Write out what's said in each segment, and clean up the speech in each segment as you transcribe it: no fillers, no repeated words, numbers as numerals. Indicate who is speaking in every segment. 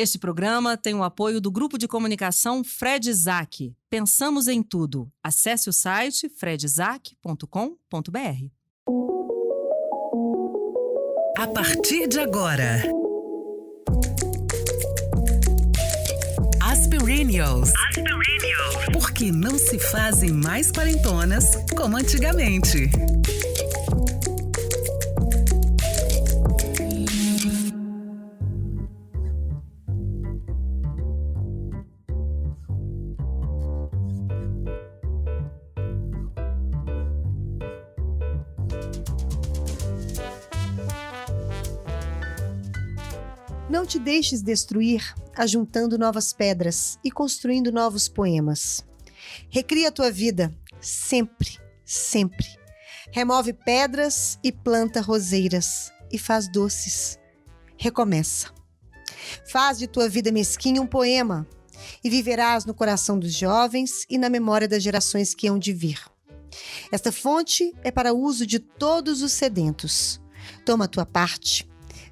Speaker 1: Este programa tem o apoio do Grupo de Comunicação Fred Isaac. Pensamos em tudo. Acesse o site fredisaac.com.br.
Speaker 2: A partir de agora, Aspirinios. Porque não se fazem mais quarentonas como antigamente.
Speaker 3: Não te deixes destruir ajuntando novas pedras e construindo novos poemas. Recria a tua vida, sempre, sempre. Remove pedras e planta roseiras e faz doces. Recomeça. Faz de tua vida mesquinha um poema e viverás no coração dos jovens e na memória das gerações que hão de vir. Esta fonte é para uso de todos os sedentos. Toma a tua parte.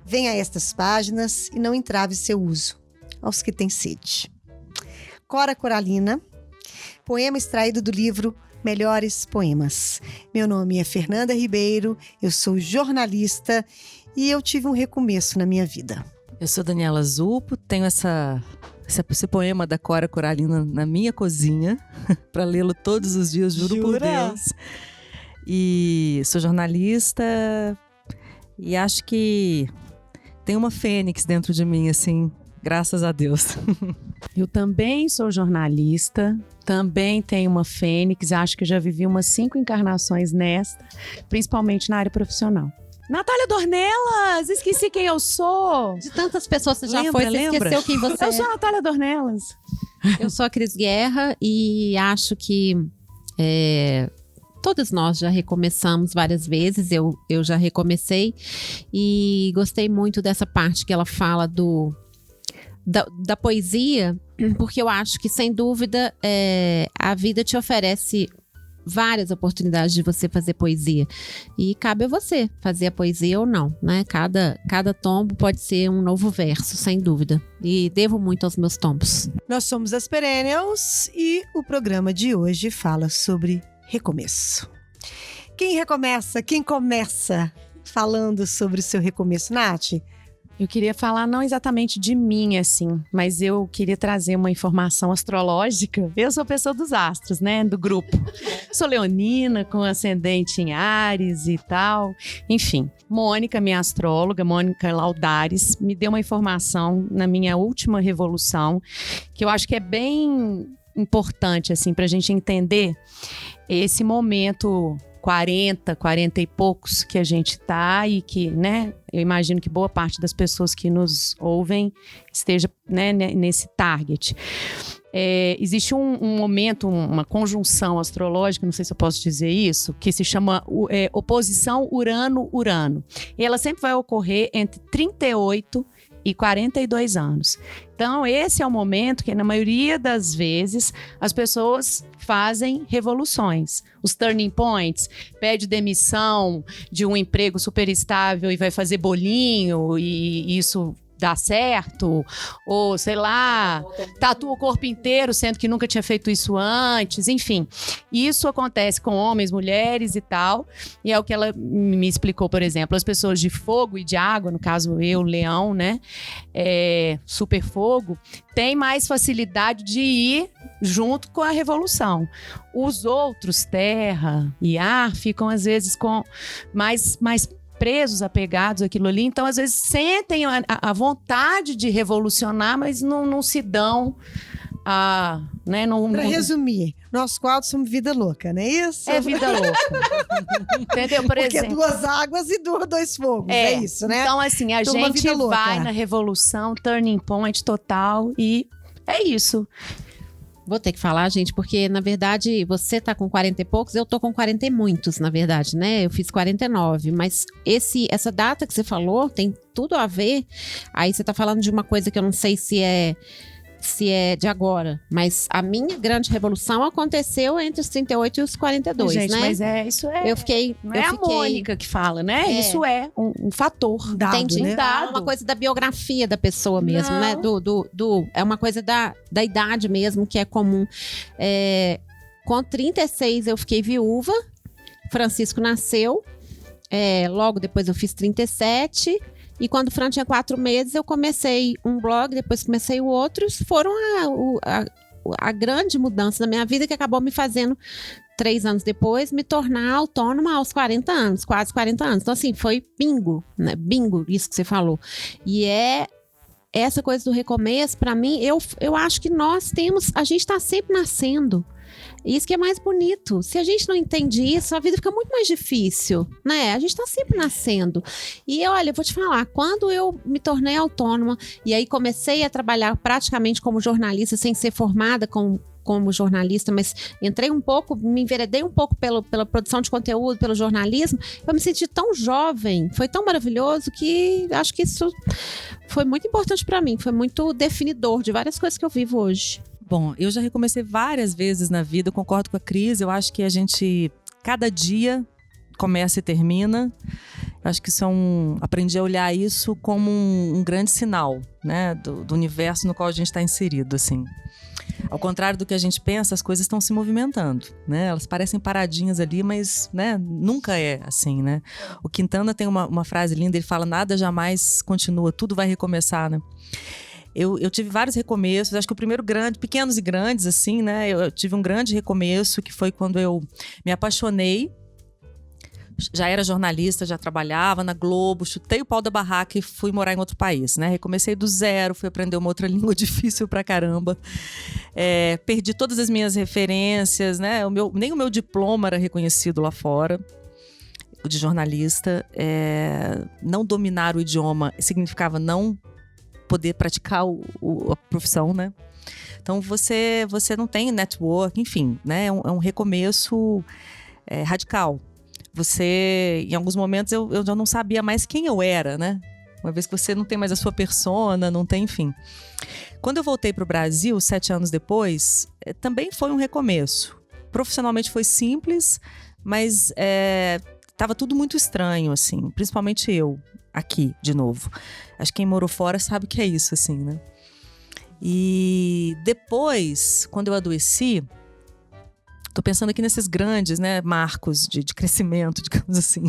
Speaker 3: Venha a estas páginas e não entrave seu uso aos que têm sede. Cora Coralina, poema extraído do livro Melhores Poemas. Meu nome é Fernanda Ribeiro, eu sou jornalista e eu tive um recomeço na minha vida.
Speaker 1: Eu sou Daniela Zupo, tenho esse poema da Cora Coralina na minha cozinha, para lê-lo todos os dias, juro por Deus. E sou jornalista e acho que tem uma fênix dentro de mim, assim, graças a Deus.
Speaker 4: Eu também sou jornalista, também tenho uma fênix, acho que já vivi umas 5 encarnações nesta, principalmente na área profissional. Natália Dornelas, esqueci quem eu sou.
Speaker 5: De tantas pessoas você já
Speaker 1: Lembra,
Speaker 5: foi, você
Speaker 1: lembra?
Speaker 5: esqueceu quem você
Speaker 4: Eu
Speaker 5: é.
Speaker 4: sou a Natália Dornelas.
Speaker 5: Eu sou a Cris Guerra e acho que todos nós já recomeçamos várias vezes, eu já recomecei e gostei muito dessa parte que ela fala da poesia, porque eu acho que, sem dúvida, a vida te oferece várias oportunidades de você fazer poesia e cabe a você fazer a poesia ou não, né? Cada tombo pode ser um novo verso, sem dúvida, e devo muito aos meus tombos.
Speaker 3: Nós somos as Perennials e o programa de hoje fala sobre recomeço. Quem recomeça? Quem começa falando sobre o seu recomeço? Nath?
Speaker 4: Eu queria falar não exatamente de mim, assim, mas eu queria trazer uma informação astrológica. Eu sou pessoa dos astros, né, do grupo. Sou leonina, com ascendente em Áries e tal. Enfim, Mônica, minha astróloga, Mônica Laudares, me deu uma informação na minha última revolução, que eu acho que é bem importante, assim, pra gente entender esse momento 40 e poucos que a gente tá e que, né, eu imagino que boa parte das pessoas que nos ouvem esteja, né, nesse target. Existe um momento, uma conjunção astrológica, não sei se eu posso dizer isso, que se chama oposição Urano-Urano. E ela sempre vai ocorrer entre 38 e 42 anos. Então, esse é o momento que, na maioria das vezes, as pessoas fazem revoluções. Os turning points, pede demissão de um emprego super estável e vai fazer bolinho e isso dá certo, ou sei lá, tatua o corpo inteiro, sendo que nunca tinha feito isso antes, enfim. Isso acontece com homens, mulheres e tal, e é o que ela me explicou, por exemplo, as pessoas de fogo e de água, no caso eu, leão, né, super fogo, tem mais facilidade de ir junto com a revolução. Os outros, terra e ar, ficam às vezes com mais presos, apegados àquilo ali, então às vezes sentem a vontade de revolucionar, mas não se dão a... Né,
Speaker 3: Para resumir, nós quatro somos vida louca, não é isso?
Speaker 4: É vida louca. Entendeu? Por
Speaker 3: Porque
Speaker 4: exemplo,
Speaker 3: 2 águas e 2 fogos, é isso, né?
Speaker 4: Então assim, a
Speaker 3: Então, uma
Speaker 4: gente
Speaker 3: vida louca.
Speaker 4: vai na revolução, turning point total e é isso.
Speaker 5: Vou ter que falar, gente, porque, na verdade, você tá com 40 e poucos, eu tô com 40 e muitos, na verdade, né? Eu fiz 49, mas essa data que você falou tem tudo a ver. Aí você tá falando de uma coisa que eu não sei se é se é de agora, mas a minha grande revolução aconteceu entre os 38 e os 42,
Speaker 4: Gente,
Speaker 5: né?
Speaker 4: mas isso é...
Speaker 5: Eu fiquei...
Speaker 4: Não é a Mônica que fala, né? Isso é um fator.
Speaker 3: Dado,
Speaker 5: Entendi.
Speaker 3: né?
Speaker 5: É uma coisa da biografia da pessoa mesmo,
Speaker 4: Não.
Speaker 5: né? É uma coisa da idade mesmo, que é comum. Com 36 eu fiquei viúva, Francisco nasceu, logo depois eu fiz 37, e quando o Fran tinha 4 meses eu comecei um blog, depois comecei o outro, foram a grande mudança na minha vida, que acabou me fazendo 3 anos depois, me tornar autônoma aos 40 anos, quase 40 anos. Então, assim, foi bingo, né? Bingo, isso que você falou. E essa coisa do recomeço, pra mim, eu acho que a gente tá sempre nascendo. Isso que é mais bonito. Se a gente não entende isso, a vida fica muito mais difícil, né? A gente tá sempre nascendo. E olha, eu vou te falar, quando eu me tornei autônoma e aí comecei a trabalhar praticamente como jornalista, sem ser formada como jornalista, mas entrei um pouco, me enveredei um pouco pela produção de conteúdo, pelo jornalismo, eu me senti tão jovem, foi tão maravilhoso que acho que isso foi muito importante para mim, foi muito definidor de várias coisas que eu vivo hoje.
Speaker 1: Bom, eu já recomecei várias vezes na vida, eu concordo com a Cris, eu acho que a gente, cada dia, começa e termina. Eu acho que aprendi a olhar isso como um grande sinal, né, do universo no qual a gente está inserido, assim. Ao contrário do que a gente pensa, as coisas estão se movimentando, né? Elas parecem paradinhas ali, mas, né, nunca é assim, né? O Quintana tem uma frase linda, ele fala: nada jamais continua, tudo vai recomeçar, né? Eu tive vários recomeços, acho que o primeiro pequenos e grandes, assim, né? Eu tive um grande recomeço, que foi quando eu me apaixonei. Já era jornalista, já trabalhava na Globo, chutei o pau da barraca e fui morar em outro país, né? Recomecei do zero, fui aprender uma outra língua difícil pra caramba. Perdi todas as minhas referências, né? Nem o meu diploma era reconhecido lá fora, de jornalista. Não dominar o idioma significava não poder praticar a profissão, né? Então você não tem network, enfim, né? É um recomeço radical. Em alguns momentos eu já não sabia mais quem eu era, né? Uma vez que você não tem mais a sua persona, não tem, enfim. Quando eu voltei para o Brasil, 7 anos depois, também foi um recomeço. Profissionalmente foi simples, mas estava tudo muito estranho, assim, principalmente eu, aqui, de novo. Acho que quem morou fora sabe o que é isso, assim, né? E depois, quando eu adoeci, tô pensando aqui nesses grandes, né, marcos de crescimento, digamos assim,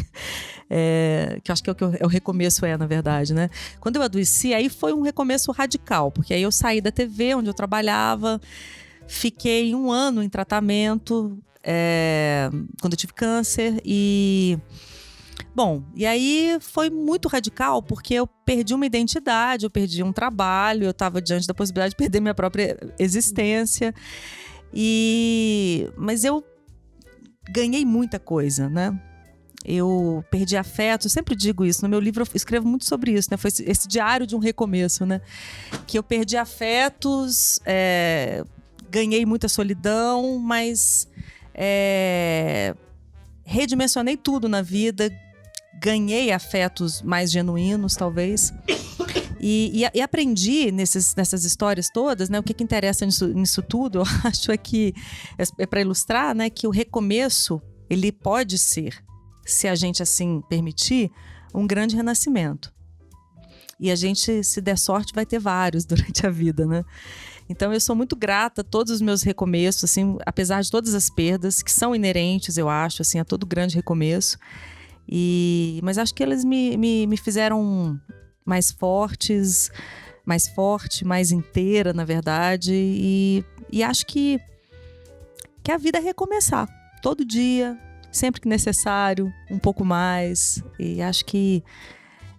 Speaker 1: que eu acho que é o recomeço, na verdade, né? Quando eu adoeci, aí foi um recomeço radical, porque aí eu saí da TV, onde eu trabalhava, fiquei 1 ano em tratamento, quando eu tive câncer, e aí foi muito radical, porque eu perdi uma identidade, eu perdi um trabalho, eu estava diante da possibilidade de perder minha própria existência. Mas eu ganhei muita coisa, né? Eu perdi afeto, eu sempre digo isso, no meu livro eu escrevo muito sobre isso, né? Foi esse diário de um recomeço, né? Que eu perdi afetos, ganhei muita solidão, mas redimensionei tudo na vida, ganhei afetos mais genuínos, talvez. E aprendi nessas histórias todas, né? O que interessa nisso tudo, eu acho que para ilustrar, né, que o recomeço, ele pode ser, se a gente assim permitir, um grande renascimento. E a gente, se der sorte, vai ter vários durante a vida, né? Então eu sou muito grata a todos os meus recomeços, assim, apesar de todas as perdas que são inerentes, eu acho, assim, a todo grande recomeço. Mas acho que eles me fizeram mais forte, mais inteira, na verdade, e acho que a vida é recomeçar, todo dia, sempre que necessário, um pouco mais, e acho que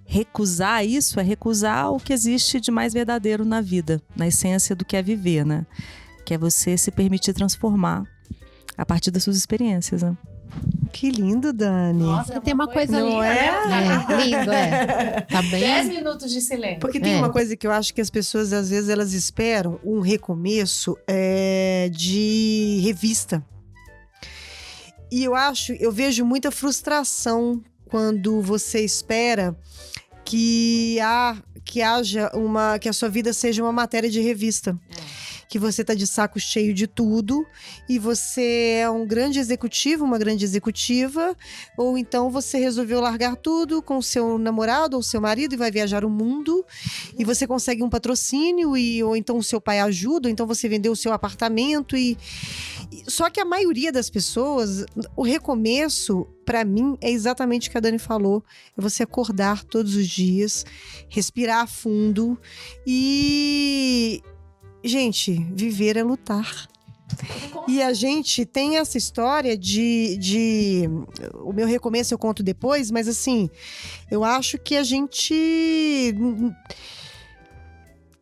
Speaker 1: recusar isso é recusar o que existe de mais verdadeiro na vida, na essência do que é viver, né? Que é você se permitir transformar a partir das suas experiências, né?
Speaker 3: Que lindo, Dani.
Speaker 5: Nossa, tem uma coisa
Speaker 3: não
Speaker 5: linda, né? Lindo, Tá bem.
Speaker 4: 10 minutos de silêncio.
Speaker 3: Porque tem uma coisa que eu acho que as pessoas, às vezes, elas esperam um recomeço de revista. E eu vejo muita frustração quando você espera que haja que a sua vida seja uma matéria de revista. Que você tá de saco cheio de tudo e você é um grande executivo, uma grande executiva, ou então você resolveu largar tudo com o seu namorado ou seu marido e vai viajar o mundo e você consegue um patrocínio ou então o seu pai ajuda, ou então você vendeu o seu apartamento só que a maioria das pessoas, o recomeço, pra mim, é exatamente o que a Dani falou. É você acordar todos os dias, respirar fundo e... Gente, viver é lutar. E a gente tem essa história de... O meu recomeço eu conto depois, mas assim, eu acho que a gente...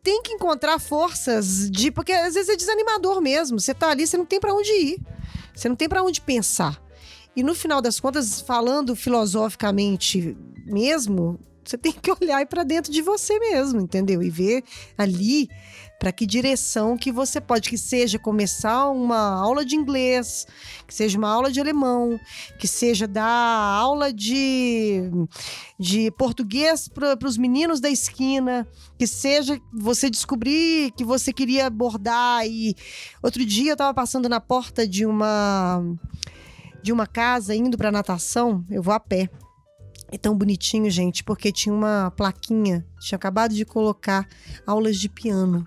Speaker 3: tem que encontrar forças porque às vezes é desanimador mesmo. Você tá ali, você não tem pra onde ir. Você não tem pra onde pensar. E no final das contas, falando filosoficamente mesmo, você tem que olhar pra dentro de você mesmo, entendeu? E ver ali para que direção que você pode, que seja começar uma aula de inglês, que seja uma aula de alemão, que seja dar aula de português para os meninos da esquina, que seja você descobrir que você queria bordar. E outro dia eu estava passando na porta de uma casa, indo para natação, eu vou a pé. É tão bonitinho, gente, porque tinha uma plaquinha, tinha acabado de colocar aulas de piano.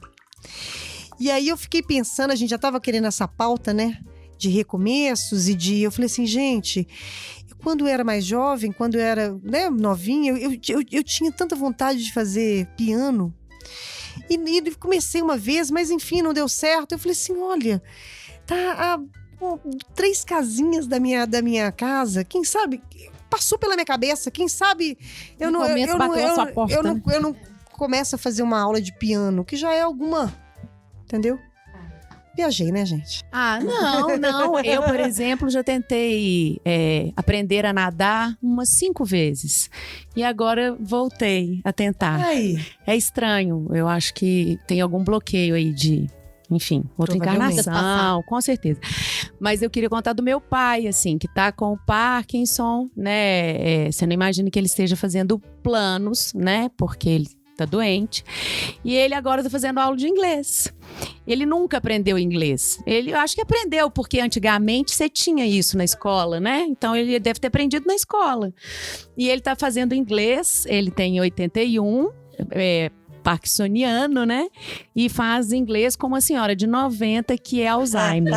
Speaker 3: E aí eu fiquei pensando, a gente já estava querendo essa pauta, né, de recomeços eu falei assim, gente, quando eu era mais jovem, quando eu era, né, novinha, eu tinha tanta vontade de fazer piano e comecei uma vez, mas enfim, não deu certo. Eu falei assim, olha, tá a 3 casinhas da minha casa, quem sabe, passou pela minha cabeça, quem sabe eu não começo a fazer uma aula de piano, que já é alguma, entendeu? Viajei, né, gente?
Speaker 4: Não. Eu, por exemplo, já tentei aprender a nadar umas 5 vezes. E agora voltei a tentar.
Speaker 3: Ai.
Speaker 4: É estranho. Eu acho que tem algum bloqueio aí enfim, outra encarnação, com certeza. Mas eu queria contar do meu pai, assim, que tá com o Parkinson, né? Você não imagina que ele esteja fazendo planos, né? Porque ele tá doente. E ele agora tá fazendo aula de inglês. Ele nunca aprendeu inglês. Eu acho que aprendeu, porque antigamente você tinha isso na escola, né? Então ele deve ter aprendido na escola. E ele tá fazendo inglês, ele tem 81, parkinsoniano, né? E faz inglês com uma senhora de 90 que é Alzheimer.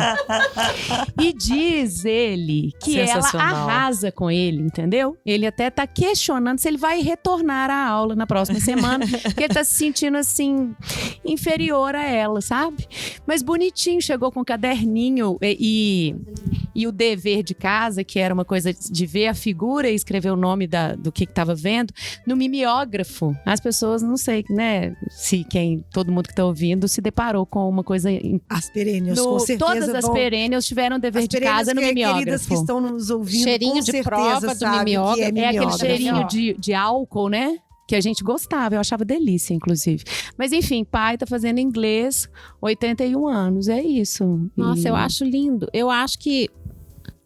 Speaker 4: E diz ele que ela arrasa com ele, entendeu? Ele até tá questionando se ele vai retornar à aula na próxima semana, porque ele tá se sentindo assim, inferior a ela, sabe? Mas bonitinho, chegou com um caderninho e o dever de casa, que era uma coisa de ver a figura e escrever o nome do que estava vendo, no mimeógrafo. As pessoas, não sei, né? Se todo mundo que está ouvindo se deparou com uma coisa...
Speaker 3: As perennials, com certeza.
Speaker 4: Todas as perennials tiveram dever de casa no mimeógrafo.
Speaker 3: Queridas que estão nos ouvindo,
Speaker 5: cheirinho
Speaker 3: com
Speaker 5: de
Speaker 3: certeza
Speaker 5: prova do mimeógrafo.
Speaker 3: É
Speaker 4: aquele cheirinho de álcool, né? Que a gente gostava, eu achava delícia, inclusive. Mas enfim, pai tá fazendo inglês, 81 anos, é isso.
Speaker 5: Nossa, eu acho lindo. Eu acho que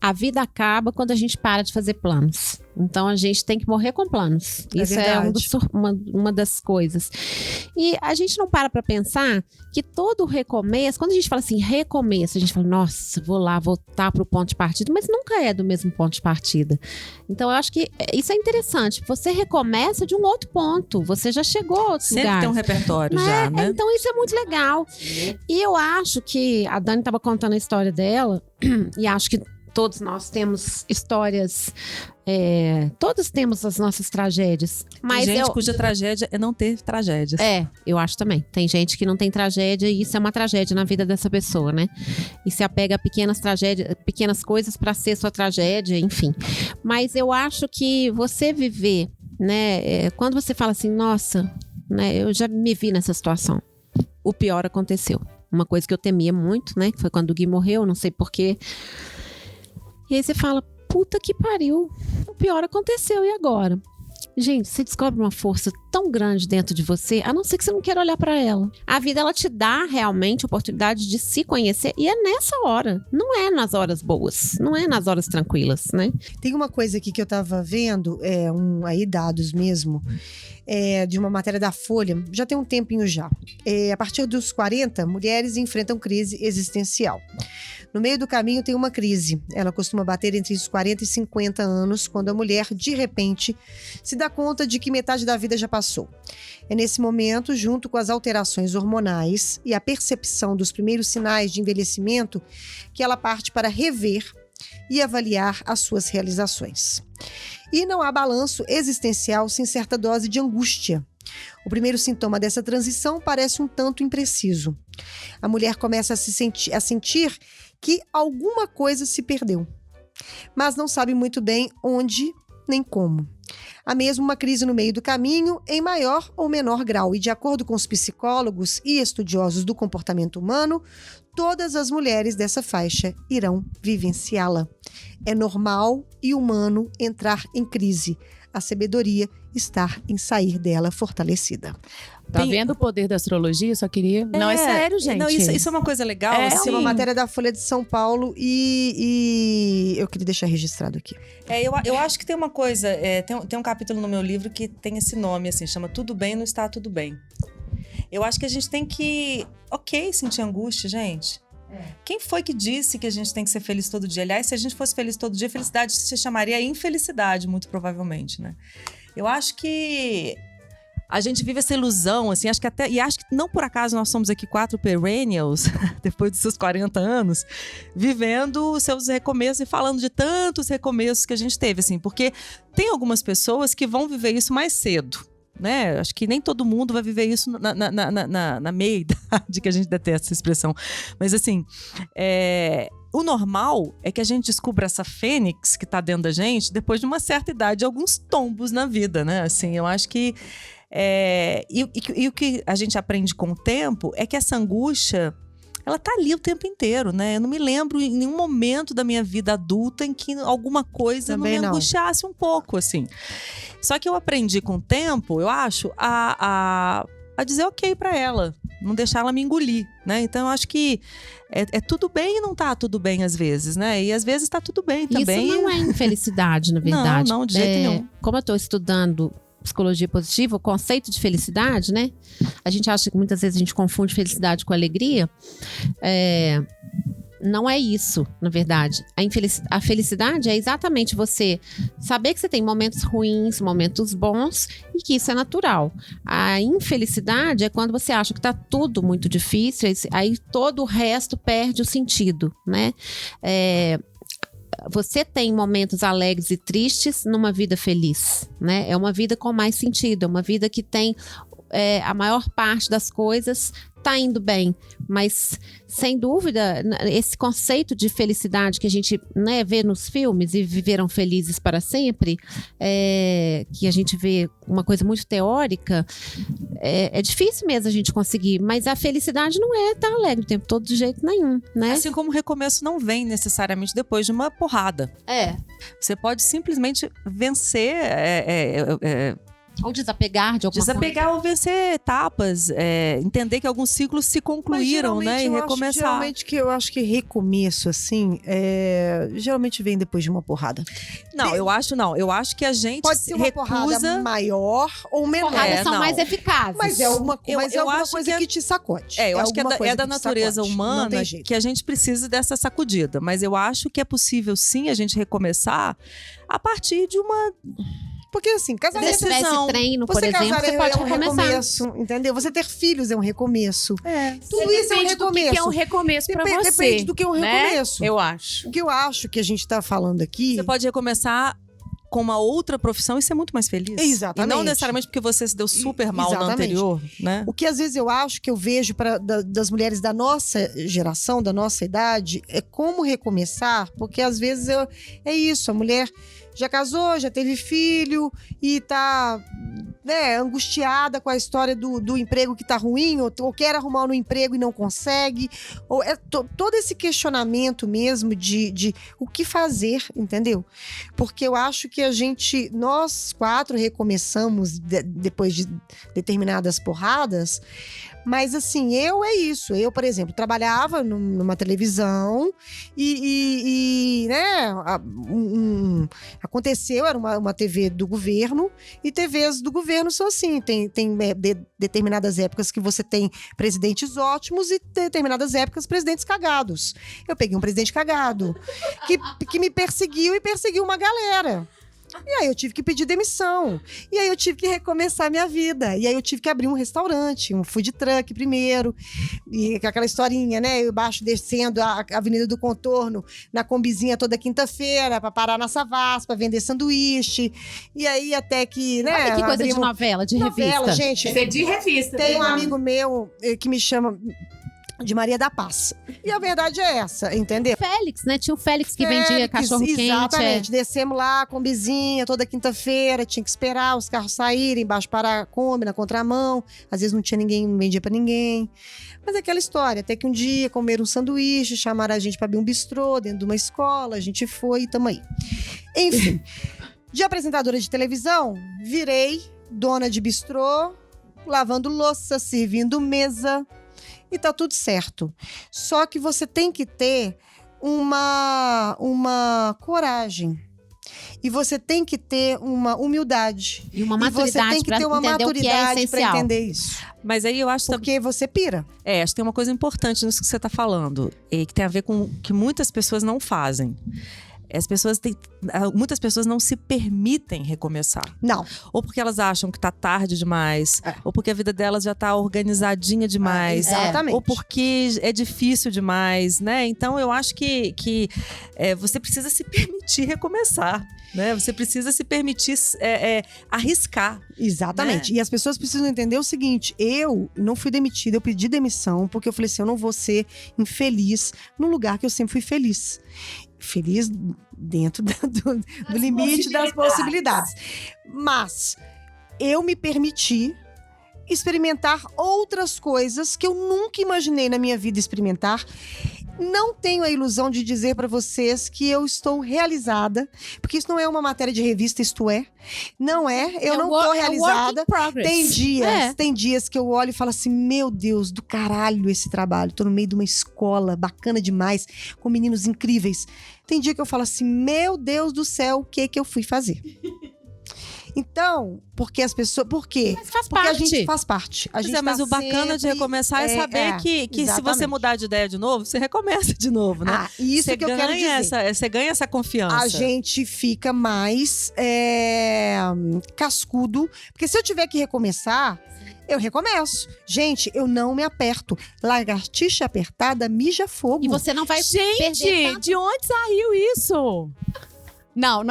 Speaker 5: a vida acaba quando a gente para de fazer planos. Então a gente tem que morrer com planos. Isso é uma das coisas. E a gente não para pra pensar que todo recomeço, quando a gente fala assim, recomeço, a gente fala, nossa, vou lá voltar pro ponto de partida, mas nunca é do mesmo ponto de partida. Então eu acho que isso é interessante. Você recomeça de um outro ponto. Você já chegou a outro lugar.
Speaker 1: Sempre tem um repertório já, né?
Speaker 5: Então isso é muito legal. E eu acho que a Dani estava contando a história dela, e acho que todos nós temos histórias, todos temos as nossas tragédias. Mas
Speaker 1: tem gente cuja tragédia é não ter tragédias.
Speaker 5: Eu acho também. Tem gente que não tem tragédia e isso é uma tragédia na vida dessa pessoa, né? E se apega a pequenas tragédias, pequenas coisas para ser sua tragédia, enfim. Mas eu acho que você viver, né? Quando você fala assim, nossa, né? Eu já me vi nessa situação. O pior aconteceu. Uma coisa que eu temia muito, né? Que foi quando o Gui morreu, não sei porquê. E aí você fala, puta que pariu, o pior aconteceu, e agora? Gente, você descobre uma força tão grande dentro de você, a não ser que você não queira olhar pra ela. A vida, ela te dá realmente a oportunidade de se conhecer, e é nessa hora. Não é nas horas boas, não é nas horas tranquilas, né?
Speaker 3: Tem uma coisa aqui que eu tava vendo, aí dados mesmo, de uma matéria da Folha, já tem um tempinho já. A partir dos 40, mulheres enfrentam crise existencial. No meio do caminho tem uma crise. Ela costuma bater entre os 40 e 50 anos, quando a mulher, de repente, se dá conta de que metade da vida já passou. É nesse momento, junto com as alterações hormonais e a percepção dos primeiros sinais de envelhecimento, que ela parte para rever e avaliar as suas realizações. E não há balanço existencial sem certa dose de angústia. O primeiro sintoma dessa transição parece um tanto impreciso. A mulher começa a sentir que alguma coisa se perdeu, mas não sabe muito bem onde nem como. Há mesmo uma crise no meio do caminho, em maior ou menor grau, e de acordo com os psicólogos e estudiosos do comportamento humano, todas as mulheres dessa faixa irão vivenciá-la. É normal e humano entrar em crise. A sabedoria está em sair dela fortalecida.
Speaker 4: Tá vendo o poder da astrologia? Eu só queria... Não, é sério, gente.
Speaker 1: Não, isso é uma coisa legal.
Speaker 3: É uma matéria da Folha de São Paulo e eu queria deixar registrado aqui.
Speaker 1: Eu acho que tem uma coisa, tem um capítulo no meu livro que tem esse nome, assim, chama Tudo Bem, Não Está Tudo Bem. Eu acho que a gente tem que, sentir angústia, gente. Quem foi que disse que a gente tem que ser feliz todo dia? Aliás, se a gente fosse feliz todo dia, felicidade se chamaria infelicidade, muito provavelmente, né? Eu acho que a gente vive essa ilusão, assim, acho que não por acaso nós somos aqui 4 perennials, depois dos seus 40 anos, vivendo os seus recomeços e falando de tantos recomeços que a gente teve, assim, porque tem algumas pessoas que vão viver isso mais cedo. Né? Acho que nem todo mundo vai viver isso na meia-idade, que a gente detesta essa expressão. Mas assim, o normal é que a gente descubra essa fênix que está dentro da gente depois de uma certa idade, alguns tombos na vida, né? Assim, eu acho que e o que a gente aprende com o tempo é que essa angústia, ela tá ali o tempo inteiro, né? Eu não me lembro em nenhum momento da minha vida adulta em que alguma coisa também não me angustiasse um pouco, assim. Só que eu aprendi com o tempo, eu acho, a dizer ok pra ela, não deixar ela me engolir, né? Então eu acho que é tudo bem e não tá tudo bem às vezes, né? E às vezes tá tudo bem também.
Speaker 5: Isso não é infelicidade, na verdade.
Speaker 1: Não, de jeito nenhum.
Speaker 5: Como eu tô estudando psicologia positiva, o conceito de felicidade, né? A gente acha que muitas vezes a gente confunde felicidade com alegria. Não é isso, na verdade. A felicidade é exatamente você saber que você tem momentos ruins, momentos bons e que isso é natural. A infelicidade é quando você acha que tá tudo muito difícil, aí todo o resto perde o sentido, né? Você tem momentos alegres e tristes numa vida feliz, né? É uma vida com mais sentido, é uma vida que tem a maior parte das coisas tá indo bem, mas sem dúvida esse conceito de felicidade que a gente, né, vê nos filmes e viveram felizes para sempre, que a gente vê uma coisa muito teórica, é difícil mesmo a gente conseguir, mas a felicidade não é estar alegre o tempo todo de jeito nenhum, né?
Speaker 1: Assim como o recomeço não vem necessariamente depois de uma porrada. Você pode simplesmente vencer
Speaker 5: ou desapegar de alguma
Speaker 1: coisa. Ou vencer etapas, entender que alguns ciclos se concluíram, né? E recomeçar.
Speaker 3: Geralmente que eu acho que recomeço, assim, geralmente vem depois de uma porrada.
Speaker 1: Eu acho que a gente
Speaker 3: pode ser uma porrada maior ou menor.
Speaker 5: Porradas são mais eficazes.
Speaker 3: Mas é alguma coisa que te sacode.
Speaker 1: Eu acho que é da natureza humana que a gente precisa dessa sacudida. Mas eu acho que é possível, sim, a gente recomeçar a partir de uma...
Speaker 3: Porque assim, casamento
Speaker 5: esse treino, por exemplo, você pode recomeçar.
Speaker 3: Entendeu? Você ter filhos é um recomeço.
Speaker 4: Tudo isso é um recomeço. Do que é um recomeço pra você.
Speaker 3: Depende do que é um recomeço.
Speaker 4: Eu acho.
Speaker 3: O que eu acho que a gente tá falando aqui...
Speaker 1: Você pode recomeçar com uma outra profissão e ser muito mais feliz.
Speaker 3: Exatamente.
Speaker 1: E não necessariamente porque você se deu super mal no anterior, né?
Speaker 3: O que às vezes eu acho que eu vejo das mulheres da nossa geração, da nossa idade, é como recomeçar, porque às vezes é isso, a mulher já casou, já teve filho e tá né, angustiada com a história do emprego que tá ruim, ou quer arrumar um emprego e não consegue. Ou todo esse questionamento mesmo de o que fazer, entendeu? Porque eu acho que nós 4 recomeçamos depois de determinadas porradas. Mas assim, é isso. Eu, por exemplo, trabalhava numa televisão e né, aconteceu, era uma TV do governo, e TVs do governo são assim, tem determinadas épocas que você tem presidentes ótimos e determinadas épocas presidentes cagados. Eu peguei um presidente cagado, que me perseguiu e perseguiu uma galera. E aí eu tive que pedir demissão. E aí eu tive que recomeçar minha vida. E aí eu tive que abrir um restaurante, um food truck primeiro. E com aquela historinha, né? Eu descendo a Avenida do Contorno na combizinha toda quinta-feira pra parar na Savassi, pra vender sanduíche. E aí até que, né?
Speaker 5: Olha que coisa de novela, de revista.
Speaker 3: Gente.
Speaker 4: Isso é de revista.
Speaker 3: Tem um amigo meu que me chama de Maria da Paz. E a verdade é essa, entendeu?
Speaker 5: Félix, né? Tinha o Félix que vendia cachorro-quente.
Speaker 3: Exatamente. Descemos lá, combizinha, toda quinta-feira. Tinha que esperar os carros saírem, embaixo para a Kombi, na contramão. Às vezes não tinha ninguém, não vendia pra ninguém. Mas é aquela história. Até que um dia comeram um sanduíche, chamaram a gente pra abrir um bistrô dentro de uma escola. A gente foi e tamo aí. Enfim. De apresentadora de televisão, virei dona de bistrô, lavando louça, servindo mesa. E tá tudo certo. Só que você tem que ter uma coragem. E você tem que ter uma humildade.
Speaker 5: E uma maturidade
Speaker 3: você tem que ter uma maturidade para entender isso.
Speaker 1: Mas aí eu acho
Speaker 3: Porque você pira.
Speaker 1: acho que tem uma coisa importante nisso que você está falando, que tem a ver com o que muitas pessoas não fazem. Muitas pessoas não se permitem recomeçar.
Speaker 3: Não.
Speaker 1: Ou porque elas acham que tá tarde demais, ou porque a vida delas já tá organizadinha demais,
Speaker 3: exatamente.
Speaker 1: ou porque é difícil demais, né? Então eu acho que você precisa se permitir recomeçar, né? Você precisa se permitir arriscar.
Speaker 3: Exatamente.
Speaker 1: Né?
Speaker 3: E as pessoas precisam entender o seguinte: eu não fui demitida, eu pedi demissão porque eu falei assim, eu não vou ser infeliz no lugar que eu sempre fui feliz. Feliz dentro do limite das possibilidades. Mas eu me permiti experimentar outras coisas que eu nunca imaginei na minha vida experimentar. Não tenho a ilusão de dizer para vocês que eu estou realizada, porque isso não é uma matéria de revista, isto é. Não é, eu não tô realizada. Tem dias que eu olho e falo assim, meu Deus, do caralho esse trabalho. Tô no meio de uma escola bacana demais, com meninos incríveis. Tem dia que eu falo assim, meu Deus do céu, o que eu fui fazer? Então, porque as pessoas... Por quê?
Speaker 5: Mas faz
Speaker 3: porque
Speaker 5: parte.
Speaker 3: a gente faz parte.
Speaker 1: Mas o bacana de recomeçar é saber que se você mudar de ideia de novo, você recomeça de novo, né?
Speaker 3: Isso você que eu quero dizer.
Speaker 1: Você ganha essa confiança.
Speaker 3: A gente fica mais cascudo. Porque se eu tiver que recomeçar, eu recomeço. Gente, eu não me aperto. Lagartixa apertada mija fogo.
Speaker 5: E você não vai perder tanto.
Speaker 4: De onde saiu isso? Não.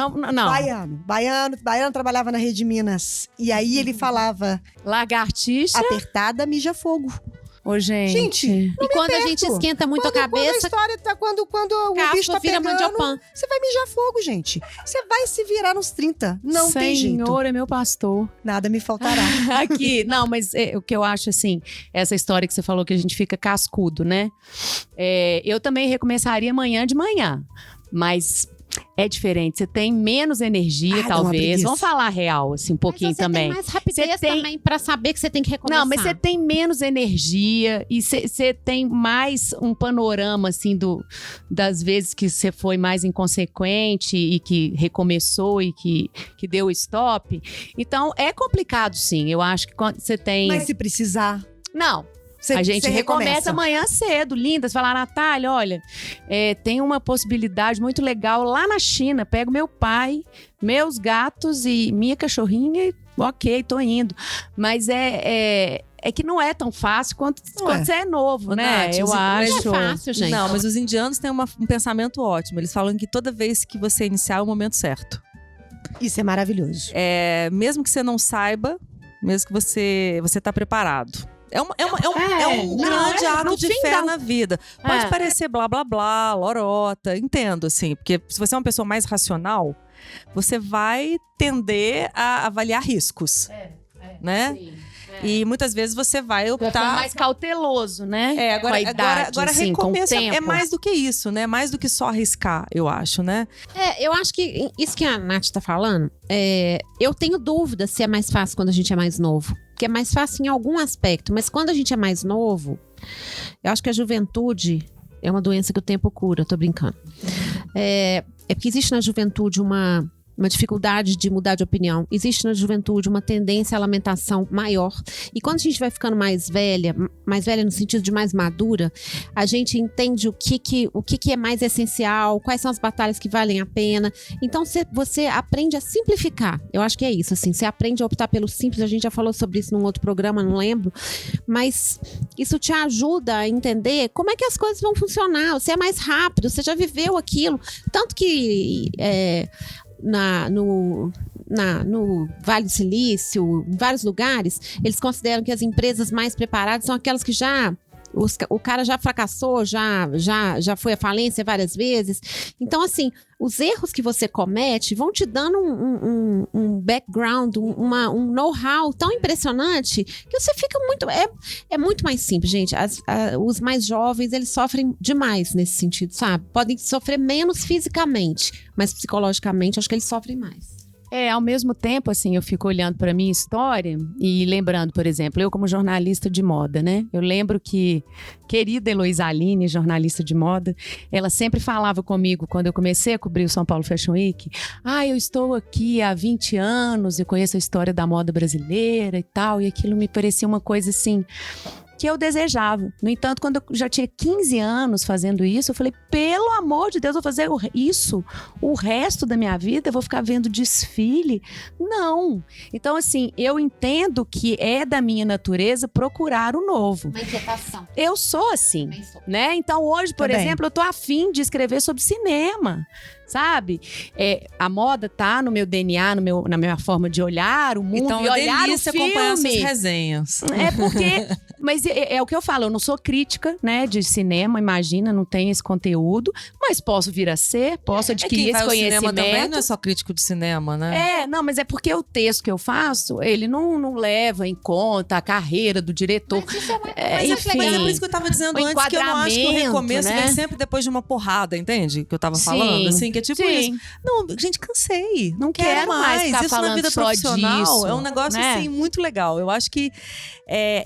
Speaker 3: Baiano trabalhava na Rede Minas. E aí ele falava...
Speaker 4: Lagartixa?
Speaker 3: Apertada, mija fogo.
Speaker 4: Ô, gente.
Speaker 5: E quando a gente esquenta muito a cabeça...
Speaker 3: Quando o bicho tá
Speaker 5: vira
Speaker 3: pegando,
Speaker 5: mandiopan.
Speaker 3: você vai mijar fogo, gente. Você vai se virar nos 30. Não tem jeito.
Speaker 4: Senhor é meu pastor.
Speaker 3: Nada me faltará.
Speaker 4: Aqui, não, mas o que eu acho assim, essa história que você falou que a gente fica cascudo, né? Eu também recomeçaria amanhã de manhã, mas é diferente, você tem menos energia, talvez. Vamos falar real, assim, um pouquinho também.
Speaker 5: Você tem mais rapidez também pra saber que você tem que recomeçar.
Speaker 4: Não, mas você tem menos energia e você tem mais um panorama, assim, das vezes que você foi mais inconsequente e que recomeçou e que deu stop. Então, é complicado, sim. Eu acho que quando você tem...
Speaker 3: Mas se precisar...
Speaker 4: Não. A gente recomeça amanhã cedo, linda. Você fala, Natália, olha, tem uma possibilidade muito legal lá na China. Pego meu pai, meus gatos e minha cachorrinha e ok, tô indo. Mas é que não é tão fácil quando você é novo, né?
Speaker 1: Nath,
Speaker 4: eu acho.
Speaker 5: Não é fácil, gente.
Speaker 1: Não, mas os indianos têm um pensamento ótimo. Eles falam que toda vez que você iniciar é o momento certo.
Speaker 3: Isso é maravilhoso.
Speaker 1: Mesmo que você não saiba, mesmo que você tá preparado. É um grande ato de fé na vida. Pode parecer blá, blá, blá, lorota, entendo, assim. Porque se você é uma pessoa mais racional, você vai tender a avaliar riscos. né?
Speaker 4: Sim.
Speaker 1: E muitas vezes você vai
Speaker 4: Vai
Speaker 1: optar...
Speaker 4: ficar mais cauteloso, né?
Speaker 1: Agora,
Speaker 4: com a idade,
Speaker 1: agora
Speaker 4: assim,
Speaker 1: recomeço
Speaker 4: com o tempo.
Speaker 1: é mais do que isso, né? Mais do que só arriscar, eu acho, né?
Speaker 5: Eu acho que isso que a Nath tá falando, eu tenho dúvida se é mais fácil quando a gente é mais novo. Porque é mais fácil em algum aspecto, mas quando a gente é mais novo, eu acho que a juventude é uma doença que o tempo cura, tô brincando. É porque existe na juventude uma dificuldade de mudar de opinião. Existe na juventude uma tendência à lamentação maior. E quando a gente vai ficando mais velha no sentido de mais madura, a gente entende o que é mais essencial, quais são as batalhas que valem a pena. Então, você aprende a simplificar. Eu acho que é isso, assim. Você aprende a optar pelo simples. A gente já falou sobre isso num outro programa, não lembro. Mas isso te ajuda a entender como é que as coisas vão funcionar. Você é mais rápido, você já viveu aquilo. Tanto que... no Vale do Silício, em vários lugares, eles consideram que as empresas mais preparadas são aquelas que o cara já fracassou, já foi à falência várias vezes. Então, assim, os erros que você comete vão te dando um background, um know-how tão impressionante que você fica muito... É muito mais simples, gente. Os mais jovens, eles sofrem demais nesse sentido, sabe? Podem sofrer menos fisicamente, mas psicologicamente, acho que eles sofrem mais.
Speaker 4: Ao mesmo tempo, assim, eu fico olhando para minha história e lembrando, por exemplo, eu como jornalista de moda, né? Eu lembro que querida Heloísa Aline, jornalista de moda, ela sempre falava comigo quando eu comecei a cobrir o São Paulo Fashion Week: eu estou aqui há 20 anos e conheço a história da moda brasileira e tal, e aquilo me parecia uma coisa assim que eu desejava. No entanto, quando eu já tinha 15 anos fazendo isso, eu falei, pelo amor de Deus, eu vou fazer isso o resto da minha vida? Eu vou ficar vendo desfile? Não. Então, assim, eu entendo que é da minha natureza procurar o novo.
Speaker 5: Uma inquietação.
Speaker 4: Eu sou assim, né? Então, hoje, por exemplo, eu tô afim de escrever sobre cinema, sabe? A moda tá no meu DNA, na minha forma de olhar o mundo
Speaker 1: então,
Speaker 4: e olhar o filme.
Speaker 1: Acompanhar essas resenhas.
Speaker 4: Porque... Mas é o que eu falo, eu não sou crítica, né, de cinema, imagina, não tenho esse conteúdo, mas posso vir a ser, posso adquirir esse conhecimento. Cinema
Speaker 1: também não é só crítico de cinema, né?
Speaker 4: Não, mas é porque o texto que eu faço, ele não leva em conta a carreira do diretor.
Speaker 5: Mas isso
Speaker 4: enfim,
Speaker 1: mas é por isso que eu tava dizendo antes, que eu não acho que o recomeço vem sempre depois de uma porrada, entende? Que eu tava falando, assim, que é tipo isso. Não, gente, cansei, não quero mais
Speaker 4: ficar
Speaker 1: isso na vida profissional
Speaker 4: disso,
Speaker 1: é um negócio,
Speaker 4: né?
Speaker 1: assim, muito legal. Eu acho que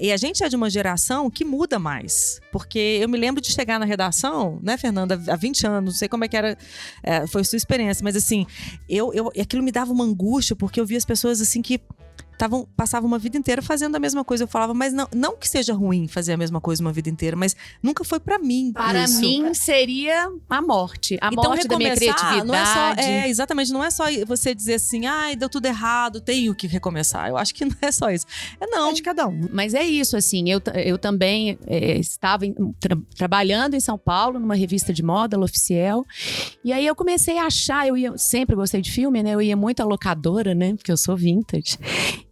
Speaker 1: e a gente é de uma geração que muda mais. Porque eu me lembro de chegar na redação, né, Fernanda, há 20 anos, não sei como é que era, foi a sua experiência, mas assim, aquilo me dava uma angústia, porque eu via as pessoas assim que passavam uma vida inteira fazendo a mesma coisa. Eu falava, mas não que seja ruim fazer a mesma coisa uma vida inteira, mas nunca foi pra mim.
Speaker 4: Para mim seria a morte. A morte da minha criatividade.
Speaker 1: Não é só, exatamente, não é só você dizer assim, deu tudo errado, tenho que recomeçar. Eu acho que não é só isso. Não.
Speaker 3: É de cada um.
Speaker 4: Mas é isso, assim, eu também estava trabalhando em São Paulo, numa revista de moda, L'Officiel, e aí eu comecei a achar, sempre gostei de filme, né? Eu ia muito à locadora, né? Porque eu sou vintage.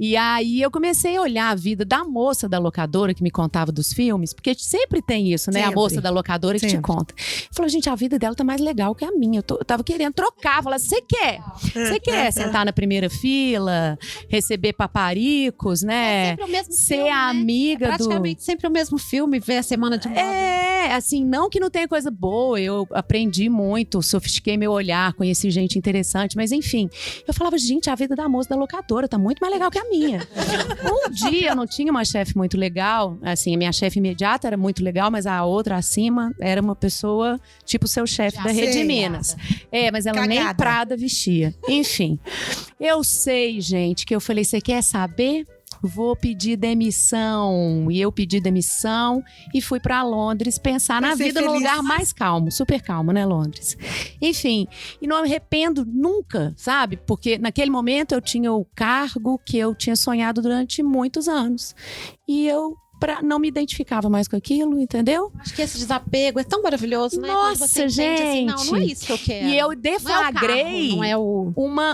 Speaker 4: E aí eu comecei a olhar a vida da moça da locadora que me contava dos filmes, porque sempre tem isso, né?
Speaker 3: Sempre.
Speaker 4: A moça da locadora que te conta. Falou, gente, a vida dela tá mais legal que a minha. Eu tava querendo trocar. Falar, você quer? Você quer sentar na primeira fila, receber paparicos, né?
Speaker 5: É sempre o mesmo
Speaker 4: ser
Speaker 5: filme,
Speaker 4: amiga
Speaker 5: né? Praticamente sempre o mesmo filme, ver a semana de moda.
Speaker 4: Assim, não que não tenha coisa boa. Eu aprendi muito, sofistiquei meu olhar, conheci gente interessante, mas enfim. Eu falava, gente, a vida da moça da locadora tá muito mais legal que a minha. Um dia eu não tinha uma chefe muito legal, assim, a minha chefe imediata era muito legal, mas a outra acima era uma pessoa tipo seu chefe da Rede Minas. Mas ela nem Prada vestia. Enfim, eu sei, gente, que eu falei, você quer saber? Vou pedir demissão. E eu pedi demissão e fui pra Londres pensar na vida num lugar mais calmo, super calmo, né, Londres? Enfim, e não me arrependo nunca, sabe? Porque naquele momento eu tinha o cargo que eu tinha sonhado durante muitos anos. E eu não me identificava mais com aquilo, entendeu?
Speaker 5: Acho que esse desapego é tão maravilhoso, né?
Speaker 4: Nossa,
Speaker 5: você
Speaker 4: gente!
Speaker 5: Assim, não é isso que eu quero.
Speaker 4: E eu deflagrei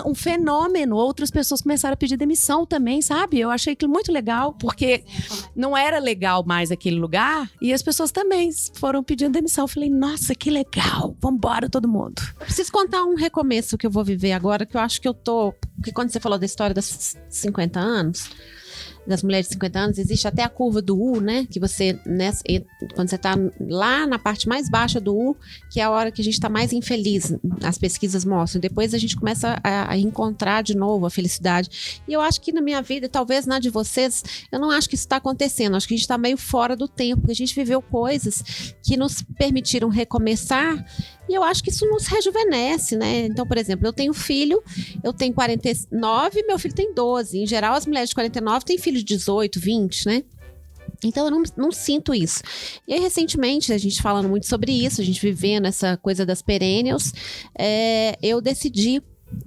Speaker 4: um fenômeno. Outras pessoas começaram a pedir demissão também, sabe? Eu achei aquilo muito legal, porque não era legal mais aquele lugar, e as pessoas também foram pedindo demissão. Eu falei, nossa, que legal! Vambora, todo mundo.
Speaker 5: Eu preciso contar um recomeço que eu vou viver agora, que eu acho que eu tô... Porque quando você falou da história dos 50 anos... das mulheres de 50 anos, existe até a curva do U, né? Que você, quando você está lá na parte mais baixa do U, que é a hora que a gente está mais infeliz, as pesquisas mostram. Depois a gente começa a encontrar de novo a felicidade. E eu acho que na minha vida, talvez na de vocês, eu não acho que isso está acontecendo. Acho que a gente está meio fora do tempo, porque a gente viveu coisas que nos permitiram recomeçar. E eu acho que isso nos rejuvenesce, né? Então, por exemplo, eu tenho filho, eu tenho 49, meu filho tem 12. Em geral, as mulheres de 49 têm filho de 18, 20, né? Então, eu não sinto isso. E aí, recentemente, a gente falando muito sobre isso, a gente vivendo essa coisa das perennials, eu decidi,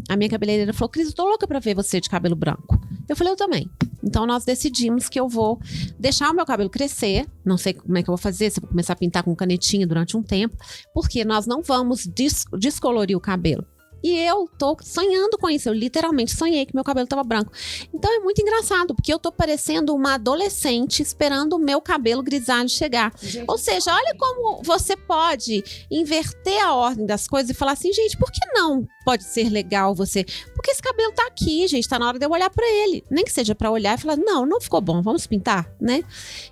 Speaker 5: a minha cabeleireira falou, Cris, eu tô louca pra ver você de cabelo branco. Eu falei, eu também. Então, nós decidimos que eu vou deixar o meu cabelo crescer. Não sei como é que eu vou fazer, se eu vou começar a pintar com canetinha durante um tempo. Porque nós não vamos descolorir o cabelo. E eu tô sonhando com isso. Eu literalmente sonhei que meu cabelo tava branco. Então, é muito engraçado, porque eu tô parecendo uma adolescente esperando o meu cabelo grisalho chegar. Gente, ou seja, olha como você pode inverter a ordem das coisas e falar assim, gente, por que não pode ser legal você? Porque esse cabelo tá aqui, gente, tá na hora de eu olhar pra ele. Nem que seja pra olhar e falar, não ficou bom, vamos pintar, né?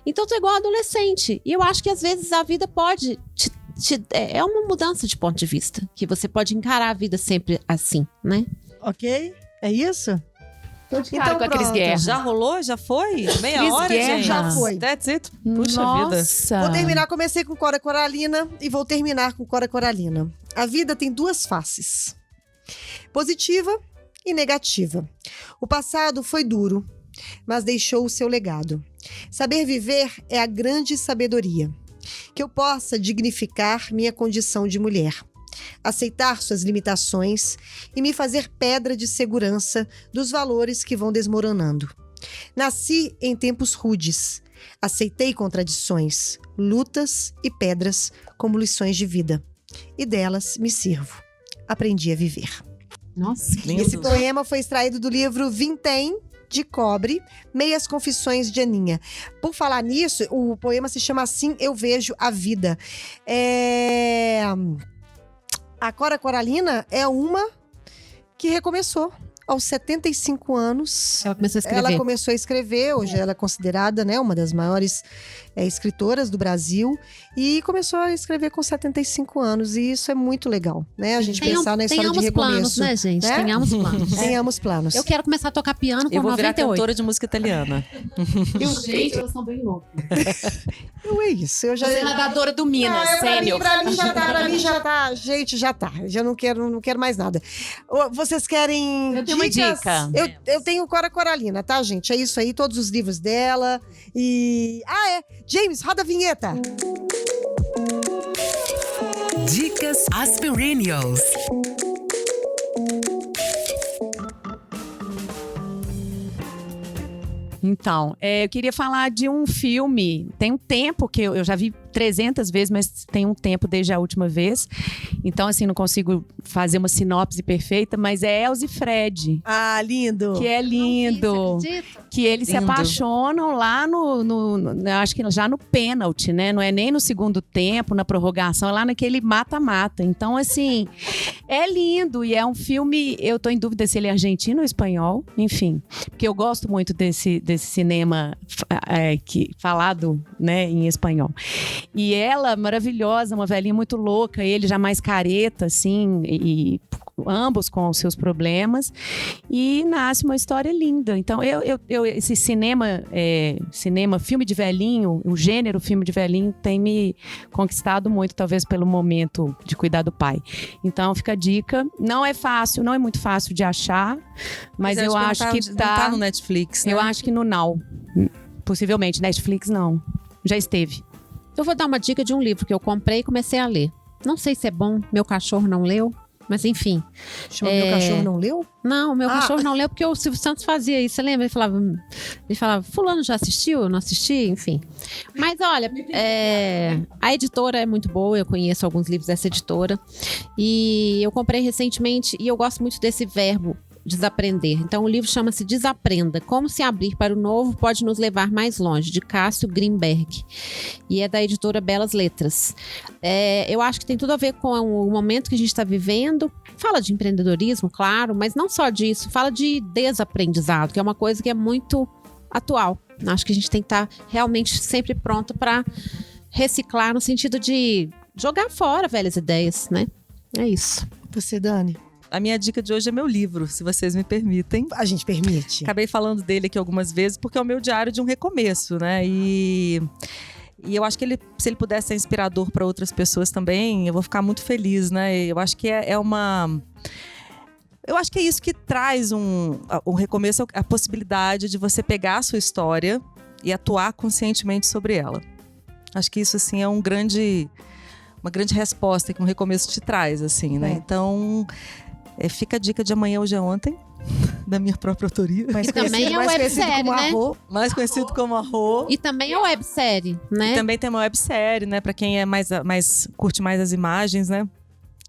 Speaker 5: Então, eu tô igual adolescente. E eu acho que às vezes a vida pode é uma mudança de ponto de vista, que você pode encarar a vida sempre assim, né?
Speaker 3: Ok? É isso?
Speaker 4: Então, com a Cris Guerra.
Speaker 1: Já rolou? Já foi? Meia
Speaker 4: Cris
Speaker 1: hora,
Speaker 4: Guerra.
Speaker 1: gente?
Speaker 3: Já foi.
Speaker 1: That's it. Puxa
Speaker 4: Nossa.
Speaker 1: vida.
Speaker 3: Vou terminar, comecei com Cora Coralina e vou terminar com Cora Coralina. A vida tem duas faces. Positiva e negativa. O passado foi duro, mas deixou o seu legado. Saber viver é a grande sabedoria. Que eu possa dignificar minha condição de mulher, aceitar suas limitações e me fazer pedra de segurança dos valores que vão desmoronando. Nasci em tempos rudes, aceitei contradições, lutas e pedras como lições de vida, e delas me sirvo. Aprendi a viver.
Speaker 5: Nossa,
Speaker 1: Lindo.
Speaker 3: Esse poema foi extraído do livro Vintém de Cobre, Meias Confissões de Aninha. Por falar nisso, o poema se chama Assim Eu Vejo a Vida. A Cora Coralina é uma que recomeçou aos 75 anos.
Speaker 5: ela começou a escrever.
Speaker 3: Ela começou a escrever, hoje ela é considerada, né, uma das maiores escritoras do Brasil, e começou a escrever com 75 anos, e isso é muito legal, né? A gente pensar na história de recomeço.
Speaker 5: Planos, né, gente?
Speaker 3: Né?
Speaker 5: Tenhamos planos.
Speaker 3: Tenhamos planos.
Speaker 5: Eu quero começar a tocar piano com
Speaker 1: Eu vou virar
Speaker 5: 98.
Speaker 1: cantora de música italiana.
Speaker 5: Gente, elas são bem loucas.
Speaker 3: É isso, eu já...
Speaker 5: Você é nadadora do Minas, sério.
Speaker 3: Pra mim já tá, gente, já tá. Já não quero mais nada. Vocês querem
Speaker 4: Eu tenho uma dica.
Speaker 3: Eu tenho Cora Coralina, tá, gente? É isso aí, todos os livros dela. E... James, roda a vinheta.
Speaker 2: Dicas Aspirinios.
Speaker 4: Então, eu queria falar de um filme. Tem um tempo que eu já vi 300 vezes, mas tem um tempo desde a última vez. Então, assim, não consigo fazer uma sinopse perfeita, mas é Elze e Fred.
Speaker 3: Ah, lindo.
Speaker 4: Que é lindo.
Speaker 5: Você acredita?
Speaker 4: Que eles se
Speaker 1: Lindo.
Speaker 4: apaixonam lá acho que já no pênalti, né? Não é nem no segundo tempo, na prorrogação, é lá naquele mata-mata. Então, assim, é lindo. E é um filme, eu tô em dúvida se ele é argentino ou espanhol, enfim. Porque eu gosto muito desse cinema falado, né, em espanhol. E ela, maravilhosa, uma velhinha muito louca, ele já mais careta, assim, e ambos com os seus problemas, e nasce uma história linda. Então, esse cinema, filme de velhinho, o gênero filme de velhinho tem me conquistado muito, talvez pelo momento de cuidar do pai. Então, fica a dica. Não é fácil, não é muito fácil de achar, mas eu acho que
Speaker 1: não tá no Netflix, né?
Speaker 4: Eu acho que no Now. Possivelmente, Netflix não. Já esteve.
Speaker 5: Eu vou dar uma dica de um livro que eu comprei e comecei a ler. Não sei se é bom, meu cachorro não leu, mas enfim.
Speaker 3: Chama Meu Cachorro Não Leu?
Speaker 5: Não, meu cachorro não leu porque o Silvio Santos fazia isso, você lembra? Ele falava, fulano já assistiu? Eu não assisti? Enfim. Mas olha, a editora é muito boa, eu conheço alguns livros dessa editora. E eu comprei recentemente e eu gosto muito desse verbo, desaprender. Então o livro chama-se Desaprenda. Como se abrir para o novo pode nos levar mais longe, de Cássio Grimberg. E é da editora Belas Letras. Eu acho que tem tudo a ver com o momento que a gente está vivendo. Fala de empreendedorismo, claro, mas não só disso. Fala de desaprendizado, que é uma coisa que é muito atual. Acho que a gente tem que estar realmente sempre pronto para reciclar no sentido de jogar fora velhas ideias, né? É isso.
Speaker 3: Você, Dani?
Speaker 1: A minha dica de hoje é meu livro, se vocês me permitem.
Speaker 3: A gente permite.
Speaker 1: Acabei falando dele aqui algumas vezes, porque é o meu diário de um recomeço, né? E eu acho que se ele puder ser inspirador para outras pessoas também, eu vou ficar muito feliz, né? Eu acho que eu acho que é isso que traz um recomeço, a possibilidade de você pegar a sua história e atuar conscientemente sobre ela. Acho que isso, assim, é uma grande resposta que um recomeço te traz, assim, né? Então, fica a dica de Amanhã Hoje é Ontem, da minha própria autoria.
Speaker 5: E também é websérie, né?
Speaker 1: Mais conhecido como Arro.
Speaker 5: E também é websérie, né?
Speaker 1: E também tem uma websérie, né? Pra quem é curte mais as imagens, né?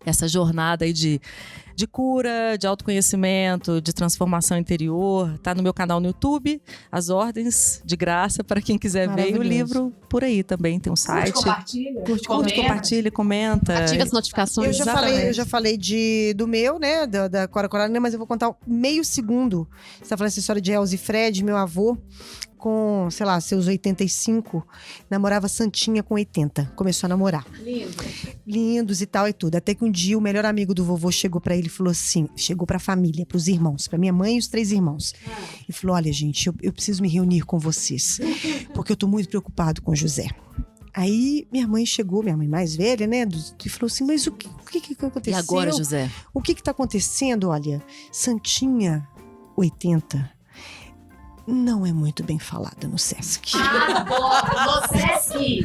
Speaker 1: Essa jornada aí de cura, de autoconhecimento, de transformação interior. Tá no meu canal no YouTube, As Ordens, de graça, para quem quiser ver. E o livro por aí também, tem um site. Curte, compartilha, comenta.
Speaker 5: Ativa as notificações.
Speaker 3: Eu já falei do meu, né, da Cora Coralina, mas eu vou contar meio segundo. Você tá falando essa história de Elza e Fred, meu avô, com, sei lá, seus 85, namorava Santinha com 80. Começou a namorar. Lindos e tal e tudo. Até que um dia o melhor amigo do vovô chegou pra ele e falou assim, chegou pra família, pros irmãos, pra minha mãe e os 3 irmãos. E falou, olha, gente, eu preciso me reunir com vocês, porque eu tô muito preocupado com o José. Aí minha mãe chegou, minha mãe mais velha, né, e falou assim, mas o que aconteceu?
Speaker 1: E agora, José?
Speaker 3: O que tá acontecendo? Olha, Santinha, 80... não é muito bem falada no Sesc.
Speaker 4: No Sesc!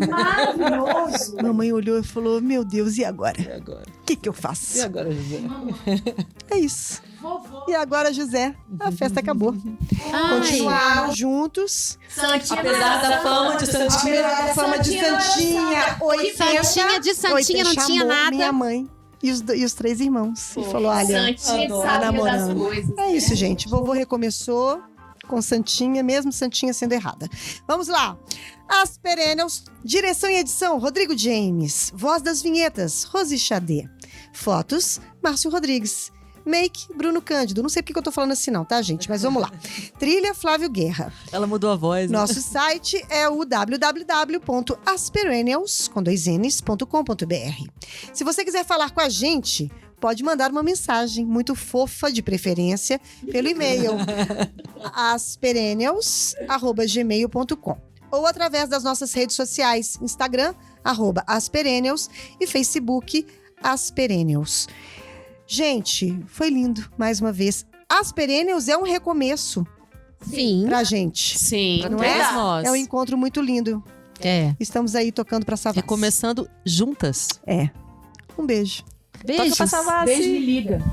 Speaker 4: Maravilhoso!
Speaker 3: Mamãe olhou e falou, meu Deus, e agora?
Speaker 1: E agora?
Speaker 3: O que eu faço?
Speaker 1: E agora, José?
Speaker 3: É isso. E agora, José, a festa acabou.
Speaker 5: Ai.
Speaker 3: Continuaram juntos.
Speaker 4: Santinha,
Speaker 1: Apesar da fama de Santinha.
Speaker 3: Apesar da fama de Santinha, 80.
Speaker 5: Santinha de Santinha não tinha
Speaker 3: chamou
Speaker 5: nada.
Speaker 3: minha mãe e os 3 irmãos. E falou, olha,
Speaker 4: Santinha
Speaker 1: adoro.
Speaker 4: sabia das
Speaker 3: namorando.
Speaker 4: coisas.
Speaker 3: É isso, gente. Vovô recomeçou com Santinha, mesmo Santinha sendo errada. Vamos lá. As Perennials, direção e edição, Rodrigo James. Voz das vinhetas, Rose Xadê. Fotos, Márcio Rodrigues. Make, Bruno Cândido. Não sei porque que eu tô falando assim não, tá, gente? Mas vamos lá. Trilha, Flávio Guerra.
Speaker 1: Ela mudou a voz.
Speaker 3: Nosso site é o www.asperennials.com.br. Se você quiser falar com a gente, pode mandar uma mensagem muito fofa, de preferência, pelo e-mail asperennials@gmail.com ou através das nossas redes sociais, Instagram, @asperennials e Facebook, Asperennials. Gente, foi lindo, mais uma vez. Asperennials é um recomeço
Speaker 5: Sim.
Speaker 3: pra gente.
Speaker 4: Sim.
Speaker 3: Não
Speaker 1: Todas
Speaker 3: é?
Speaker 1: nós.
Speaker 3: É um encontro muito lindo.
Speaker 5: É.
Speaker 3: Estamos aí tocando pra Savassi.
Speaker 1: Recomeçando juntas.
Speaker 3: Um beijo.
Speaker 1: Toca pra
Speaker 5: Beijos.
Speaker 1: Savassi.
Speaker 4: Beijo, me liga.